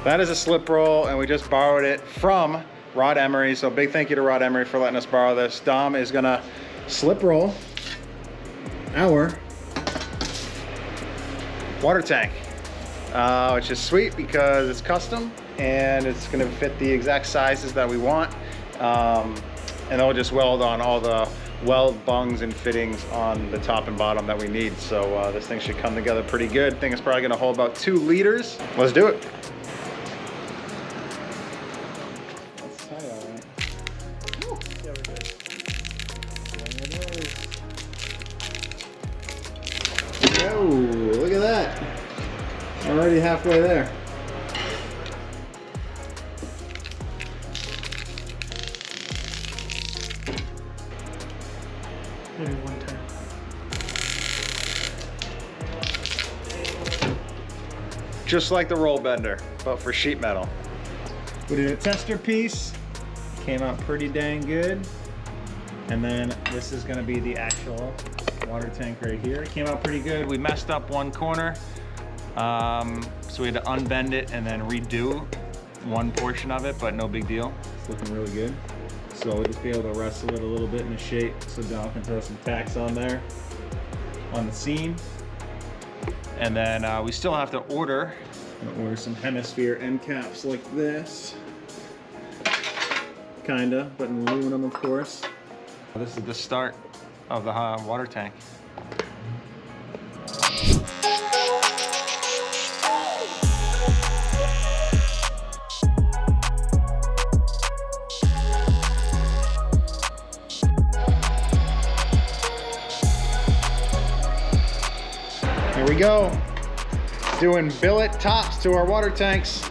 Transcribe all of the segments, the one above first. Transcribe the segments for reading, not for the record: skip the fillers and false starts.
That is a slip roll, and we just borrowed it from Rod Emery. So big thank you to Rod Emery for letting us borrow this. Dom is gonna slip roll our water tank, which is sweet because it's custom and it's gonna fit the exact sizes that we want. And then we'll just weld on all the weld bungs and fittings on the top and bottom that we need. So this thing should come together pretty good. I think it's probably gonna hold about 2 liters. Let's do it. That's tight, all right. Woo. Yeah, we're good. Whoa, look at that. Already halfway there. Maybe one time. Just like the roll bender, but for sheet metal. We did a tester piece. Came out pretty dang good. And then this is gonna be the actual water tank right here. It came out pretty good. We messed up one corner. So we had to unbend it and then redo one portion of it, but no big deal. It's looking really good. So we'll just be able to wrestle it a little bit into shape so Dom can throw some tacks on there on the seam. And then we still have to order. I'm gonna order some hemisphere end caps like this. Kinda, but in aluminum of course. This is the start of the water tank. Here we go, doing billet tops to our water tanks.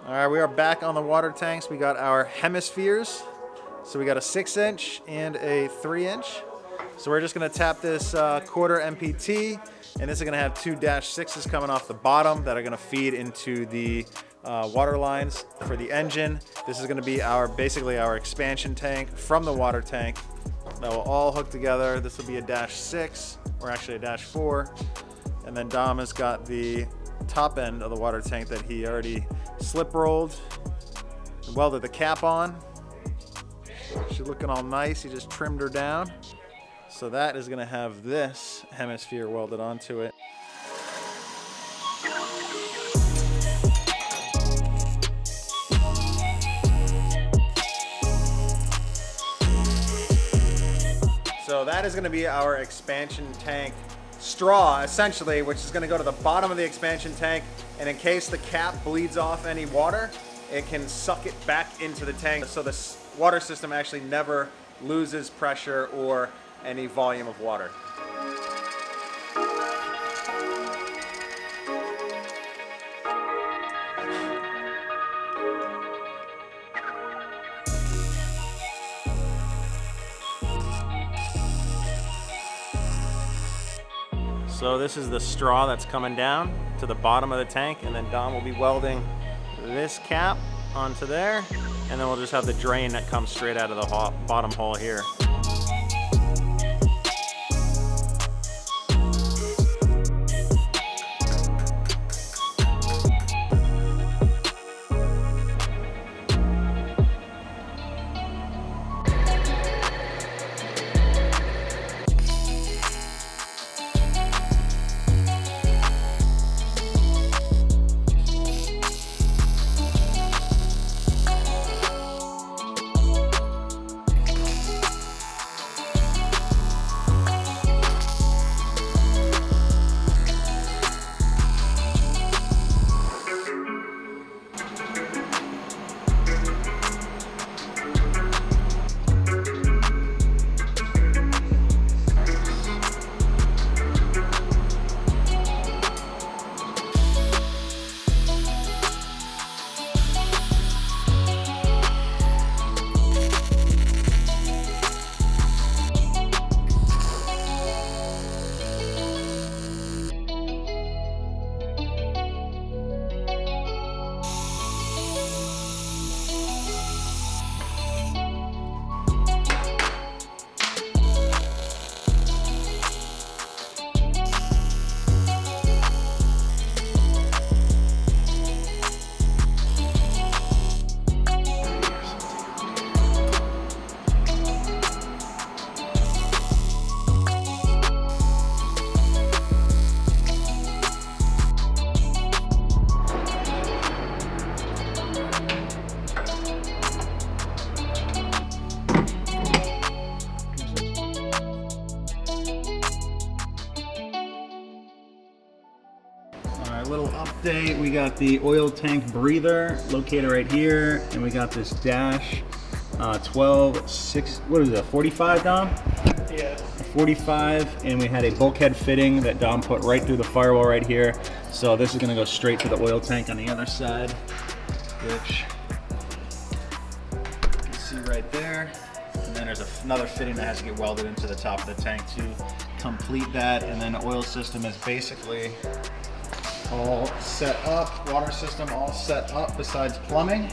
All right, we are back on the water tanks. We got our hemispheres. So we got a 6-inch and a 3-inch. So we're just gonna tap this quarter MPT, and this is gonna have 2 -6s coming off the bottom that are gonna feed into the water lines for the engine. This is gonna be basically our expansion tank from the water tank that will all hook together. This will be a -6, or actually a -4. And then Dom has got the top end of the water tank that he already slip rolled and welded the cap on. She's looking all nice. He just trimmed her down. So that is gonna have this hemisphere welded onto it. So that is gonna be our expansion tank straw, essentially, which is gonna go to the bottom of the expansion tank, and in case the cap bleeds off any water, it can suck it back into the tank, so the water system actually never loses pressure or any volume of water. So this is the straw that's coming down to the bottom of the tank, and then Dom will be welding this cap onto there, and then we'll just have the drain that comes straight out of the bottom hole here. update. We got the oil tank breather located right here, and we got this dash 45, Dom? Yeah. 45, and we had a bulkhead fitting that Dom put right through the firewall right here. So this is gonna go straight to the oil tank on the other side, which you can see right there. And then there's another fitting that has to get welded into the top of the tank to complete that. And then the oil system is basically all set up, water system all set up besides plumbing,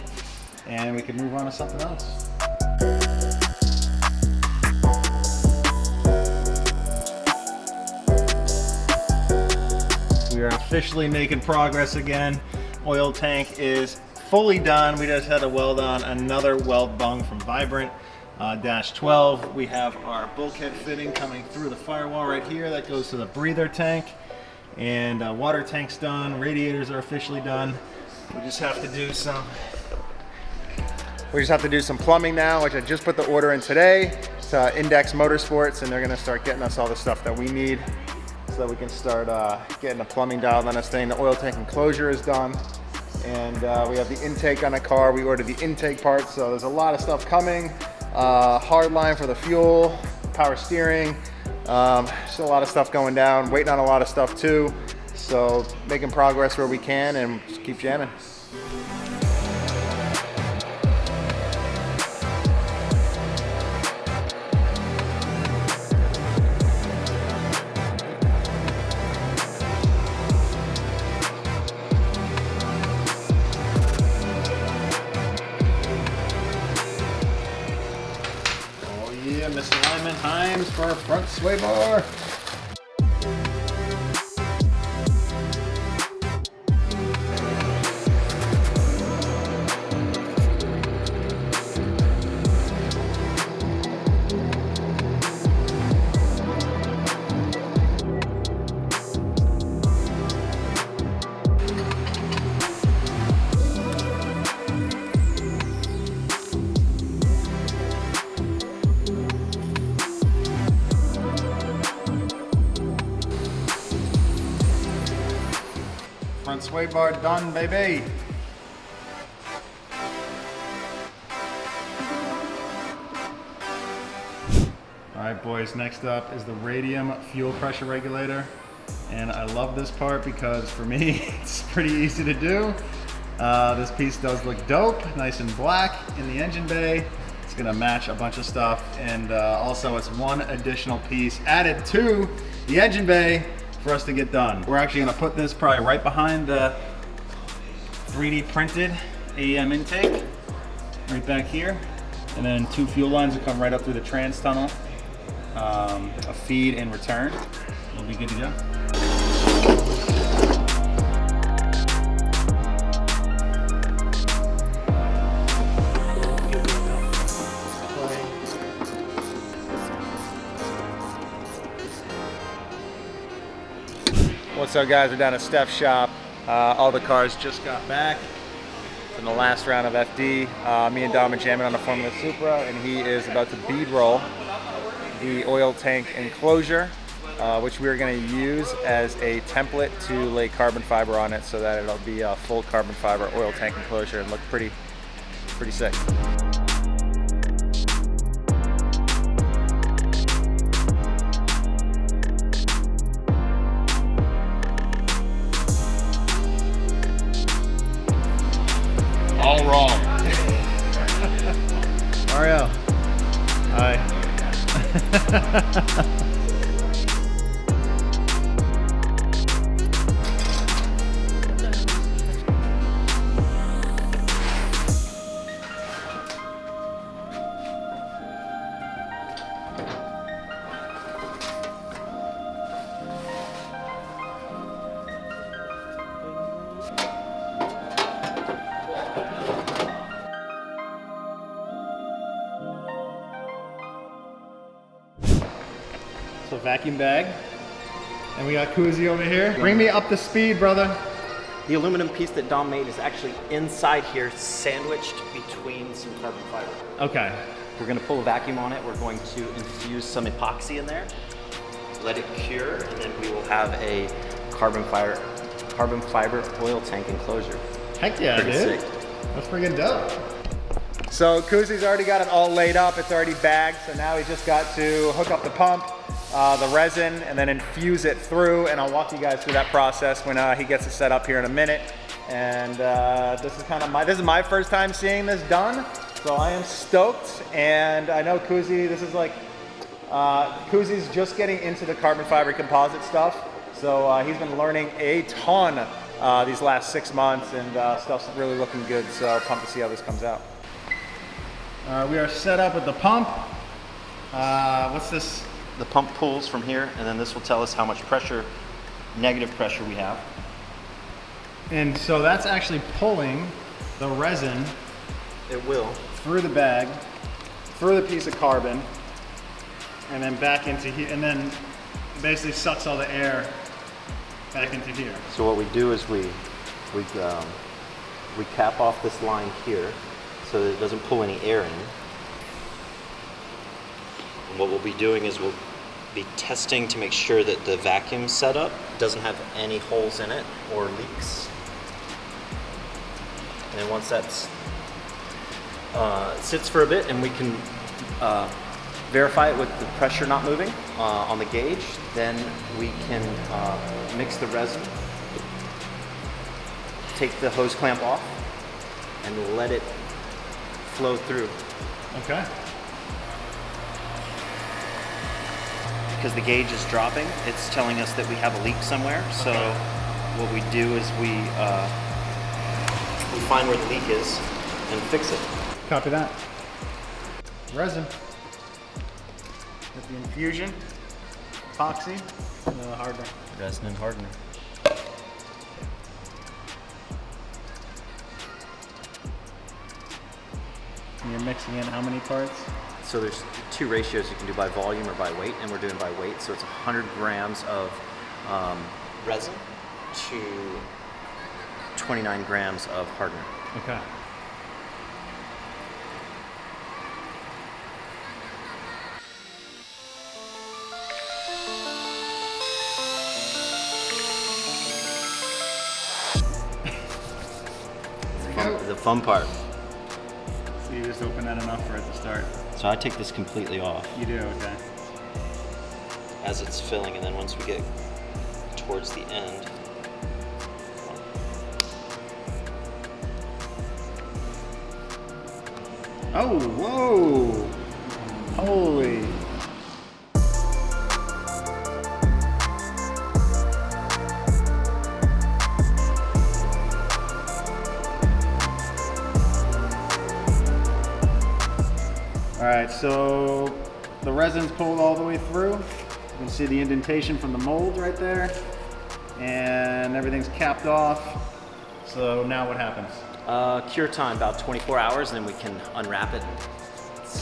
and we can move on to something else. We are officially making progress again. Oil tank is fully done. We just had to weld on another weld bung from Vibrant dash 12. We have our bulkhead fitting coming through the firewall right here. That goes to the breather tank. And water tank's done. Radiators are officially done. We just have to do some plumbing now, which I just put the order in today. It's Index Motorsports, and they're gonna start getting us all the stuff that we need so that we can start getting the plumbing dialed on this thing. The oil tank enclosure is done, and we have the intake on the car. We ordered the intake parts, so there's a lot of stuff coming. Hard line for the fuel, power steering. Just a lot of stuff going down, waiting on a lot of stuff too. So making progress where we can and just keep jamming. Yeah, misalignment Himes for our front sway bar. Front sway bar done, baby. All right, boys, next up is the Radium fuel pressure regulator. And I love this part because for me, it's pretty easy to do. This piece does look dope, nice and black in the engine bay. It's gonna match a bunch of stuff. And also it's one additional piece added to the engine bay for us to get done. We're actually gonna put this probably right behind the 3D printed AEM intake, right back here. And then two fuel lines will come right up through the trans tunnel. A feed and return. We'll be good to go. What's up, guys? We're down at Steph's shop. All the cars just got back from the last round of FD. Me and Dom are jamming on the Formula Supra, and he is about to bead roll the oil tank enclosure, which we're going to use as a template to lay carbon fiber on it so that it'll be a full carbon fiber oil tank enclosure and look pretty sick. All wrong. Mario. Hi. So vacuum bag, and we got Koozie over here. Bring me up to speed, brother. The aluminum piece that Dom made is actually inside here, sandwiched between some carbon fiber. Okay. We're gonna pull a vacuum on it. We're going to infuse some epoxy in there, let it cure, and then we will have a carbon fiber carbon fiber oil tank enclosure. Heck yeah, Pretty dude. sick. That's freaking dope. So Kuzi's already got it all laid up. It's already bagged. So now he just got to hook up the pump, the resin, and then infuse it through. And I'll walk you guys through that process when he gets it set up here in a minute. And this is my first time seeing this done. So I am stoked. And I know Kuzi, this is like, Kuzi's just getting into the carbon fiber composite stuff. So he's been learning a ton these last 6 months, and stuff's really looking good. So pumped to see how this comes out. We are set up with the pump. What's this? The pump pulls from here, and then this will tell us how much pressure, negative pressure we have. And so that's actually pulling the resin It will. through the bag, through the piece of carbon, and then back into here, and then basically sucks all the air back into here. So what we do is we cap off this line here so that it doesn't pull any air in. And what we'll be doing is we'll be testing to make sure that the vacuum setup doesn't have any holes in it or leaks. And then once that's sits for a bit and we can verify it with the pressure not moving on the gauge, then we can mix the resin, take the hose clamp off, and let it flow through. Okay. Because the gauge is dropping, it's telling us that we have a leak somewhere. So what we do is we find where the leak is and fix it. Copy that. Resin. With the infusion, epoxy, and the hardener. Resin and hardener. And you're mixing in how many parts? So there's 2 ratios you can do by volume or by weight, and we're doing by weight. So it's 100 grams of resin to 29 grams of hardener. Okay. The fun part. So you just open that enough for it to start. So I take this completely off You do, okay. as it's filling, and then once we get towards the end, Oh, whoa! Holy. All right, so the resin's pulled all the way through. You can see the indentation from the mold right there, and everything's capped off. So now what happens? cure time about 24 hours, and then we can unwrap it,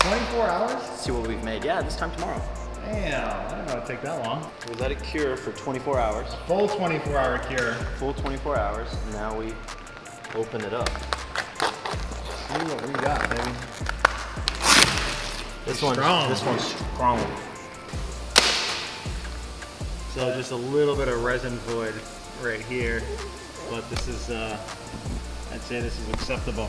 24 hours? see what we've made. Yeah, this time tomorrow. Damn, I didn't know it'd take that long. We let it cure for 24 hours. Full 24-hour cure. Full 24 hours. Now we open it up. See what we got, baby. This Strong. one's strong. So just a little bit of resin void right here, but this is, I'd say this is acceptable.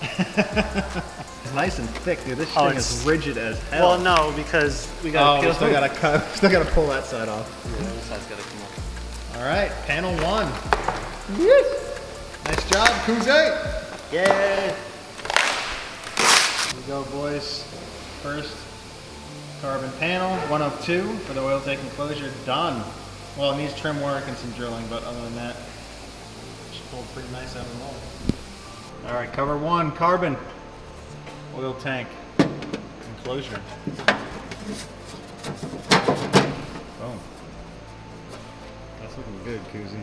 It's nice and thick, dude. This thing is rigid as hell. Well, no, because we got to we still gotta cut. Still gotta pull that side off. Yeah, the other side's got to come off. All right, panel 1. Nice job, Kuze. Yay! Here we go, boys. First carbon panel, 1 of 2 for the oil tank enclosure. Done. Well, it needs trim work and some drilling, but other than that, it should pull pretty nice out of the mold. All right, cover 1, carbon oil tank enclosure. Boom. That's looking good, Kuzi.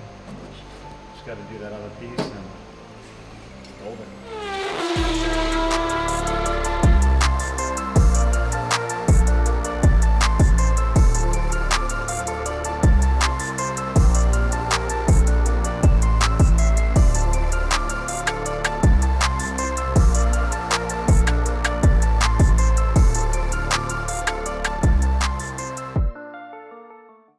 Just got to do that other piece and golden.